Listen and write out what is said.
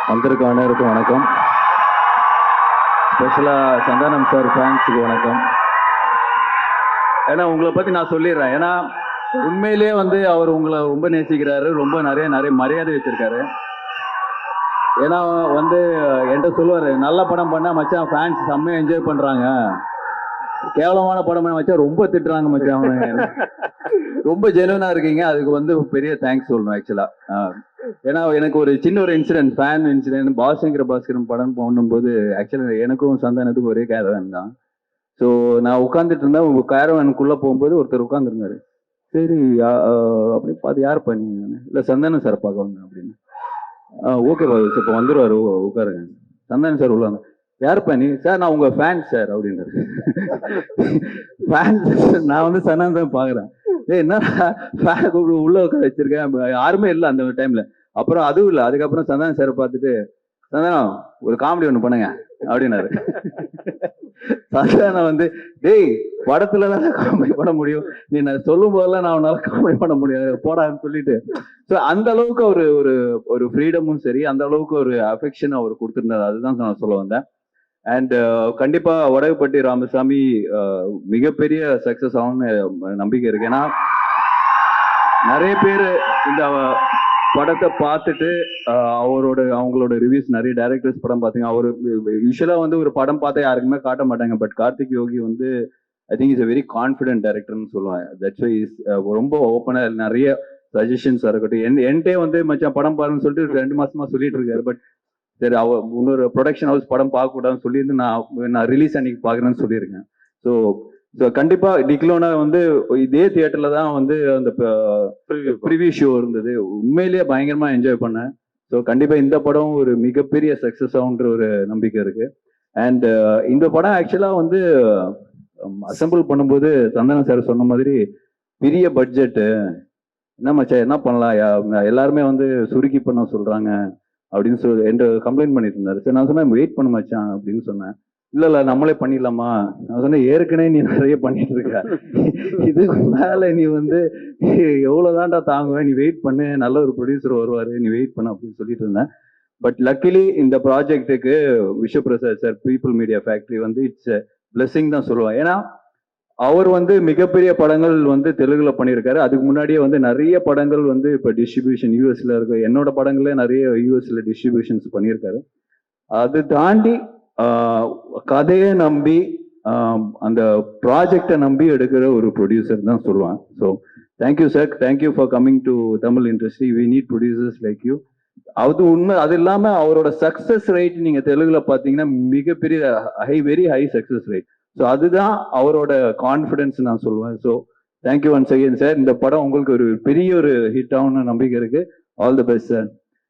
வந்திருக்க அனைவருக்கும் வணக்கம். ஸ்பெஷலா சந்தானம் சார் ஃபேன்ஸுக்கு வணக்கம். ஏன்னா உங்களை பத்தி நான் சொல்லிடுறேன். ஏன்னா உண்மையிலேயே வந்து அவர் உங்களை ரொம்ப நேசிக்கிறாரு, ரொம்ப நிறைய மரியாதை வச்சிருக்காரு. ஏன்னா வந்து என்கிட்ட சொல்லுவாரு, நல்ல படம் பண்ணா மச்சான் ஃபேன்ஸ் செம்மையா என்ஜாய் பண்றாங்க, கேவலமான படம் பண்ண மச்சான் ரொம்ப திட்டுறாங்க மச்சான், ரொம்ப ஜெனுவனா இருக்கீங்க, அதுக்கு வந்து பெரிய தேங்க்ஸ் சொல்லணும் ஆக்சுவலா. ஏன்னா எனக்கு ஒரு சின்ன ஒரு இன்சிடென்ட், ஃபேன் இன்சிடென்ட், பாஸ்கரன் படம் பண்ணும்போது ஆக்சுவலா எனக்கும் சந்தானத்துக்கும் ஒரே கேரவன் தான். ஸோ நான் உட்காந்துட்டு இருந்தேன், உங்க கேரவனுக்குள்ள போகும்போது ஒருத்தர் உட்காந்துருந்தாரு. சரி அப்படி பார்த்து யார் பண்ணீங்க? இல்லை சந்தானம் சார் பார்க்க வந்தேன் அப்படின்னு. ஓகே பாஸ் இப்போ வந்துடுவாரு, உட்காருங்க. சந்தானம் சார் உள்ள யார் பண்ணி? சார் நான் உங்க ஃபேன் சார் அப்படின்னாரு. ஃபேன் நான் வந்து சந்தானம் தான் பாக்குறேன். என்ன உள்ள உட்கார வச்சிருக்கேன், யாருமே இல்லை அந்த டைம்ல. அப்புறம் அதுவும் இல்லை, அதுக்கப்புறம் சந்தானம் சார் பார்த்துட்டு, சந்தானம் ஒரு காமெடி ஒன்று பண்ணுங்க அப்படின்னாரு. சந்தானம் வந்து, டேய் படத்துல தான் காமெடி பண்ண முடியும், நீ நான் சொல்லும் போதெல்லாம் நான் உன்னால காமெடி பண்ண முடியாது போடான்னு சொல்லிட்டு. ஸோ அந்த அளவுக்கு ஒரு ஒரு ஒரு ஃப்ரீடமும் சரி, அந்த அளவுக்கு ஒரு அஃபெக்ஷன் அவர் கொடுத்துருந்தாரு. அதுதான் நான் சொல்ல வந்தேன். அண்ட் கண்டிப்பா வடகுப்பட்டி ராமசாமி மிகப்பெரிய சக்சஸ் ஆகும்னு நம்பிக்கை இருக்கு. ஏன்னா நிறைய பேர் இந்த படத்தை பார்த்துட்டு அவங்களோட ரிவ்யூஸ், நிறைய டைரக்டர்ஸ் படம் பார்த்தீங்க. அவர் யூஸ்வலா வந்து ஒரு படம் பார்த்தா யாருக்குமே காட்ட மாட்டாங்க. பட் கார்த்திக் யோகி வந்து I think is a very confident டைரக்டர்னு சொல்லுவேன். தட்ஸ் வை இஸ் ரொம்ப ஓப்பனா நிறைய சஜஷன்ஸ் இருக்கட்டும். என்கிட்டே வந்து மச்சான் படம் பாருன்னு சொல்லிட்டு 2 மாசமா சொல்லிட்டு இருக்காரு. பட் சரி, இன்னொரு ப்ரொடக்ஷன் ஹவுஸ் படம் பார்க்க கூடாதுன்னு சொல்லியிருந்து நான் ரிலீஸ் அன்னைக்கு பார்க்குறேன்னு சொல்லியிருக்கேன். ஸோ கண்டிப்பா டிக்லோனா வந்து இதே தியேட்டர்ல தான் வந்து அந்த ப்ரிவியூ ஷோ இருந்தது. உண்மையிலேயே பயங்கரமா என்ஜாய் பண்ணேன். ஸோ கண்டிப்பா இந்த படம் ஒரு மிகப்பெரிய சக்சஸ் ஆகுன்ற ஒரு நம்பிக்கை இருக்கு. அண்ட் இந்த படம் ஆக்சுவலா வந்து அசம்பிள் பண்ணும்போது சந்தானம் சார் சொன்ன மாதிரி பெரிய பட்ஜெட்டு, என்ன மச்சா என்ன பண்ணலாம், எல்லாருமே வந்து சுருக்கி பண்ண சொல்றாங்க அப்படின்னு சொல்லி என்கிட்ட கம்ப்ளைண்ட் பண்ணிட்டு இருந்தாரு. சரி நான் சொன்னேன் வெயிட் பண்ண மச்சான் அப்படின்னு சொன்னேன். இல்ல நம்மளே பண்ணிடலாமா? நான் சொன்னேன் ஏற்கனவே நீ நிறைய பண்ணிட்டு இருக்க, இதுக்கு மேல நீ வந்து எவ்வளவுதான்டா தாங்குவேன், நீ வெயிட் பண்ணு, நல்ல ஒரு ப்ரொடியூசர் வருவாரு, நீ வெயிட் பண்ண அப்படின்னு சொல்லிட்டு இருந்தேன். பட் லக்கிலி இந்த ப்ராஜெக்டுக்கு Vishwaprasad sir, People Media Factory வந்து இட்ஸ் பிளெஸிங் தான் சொல்லுவேன். ஏன்னா அவர் வந்து மிகப்பெரிய படங்கள் வந்து தெலுங்குல பண்ணியிருக்காரு. அதுக்கு முன்னாடியே வந்து நிறைய படங்கள் வந்து இப்ப டிஸ்ட்ரிபியூஷன் யூஎஸ்ல இருக்கு. என்னோட படங்களே நிறைய யூஎஸ்ல டிஸ்ட்ரிபியூஷன்ஸ் பண்ணியிருக்காரு. அது தாண்டி கதையை நம்பி அந்த ப்ராஜெக்டை நம்பி எடுக்கிற ஒரு ப்ரொடியூசர் தான் சொல்லுவான். So thank you sir, thank you for coming to Tamil industry. We need producers like you. அது உண்மை. அது இல்லாம அவரோட சக்சஸ் ரேட் நீங்க தெலுங்குல பாத்தீங்கன்னா மிகப்பெரிய very high success rate. So அதுதான் அவரோட கான்ஃபிடன்ஸ் நான் சொல்லுவேன். So thank you once again sir. இந்த படம் உங்களுக்கு ஒரு பெரிய ஒரு ஹிட் ஆகும்னு நம்பிக்கை இருக்கு. All the best sir.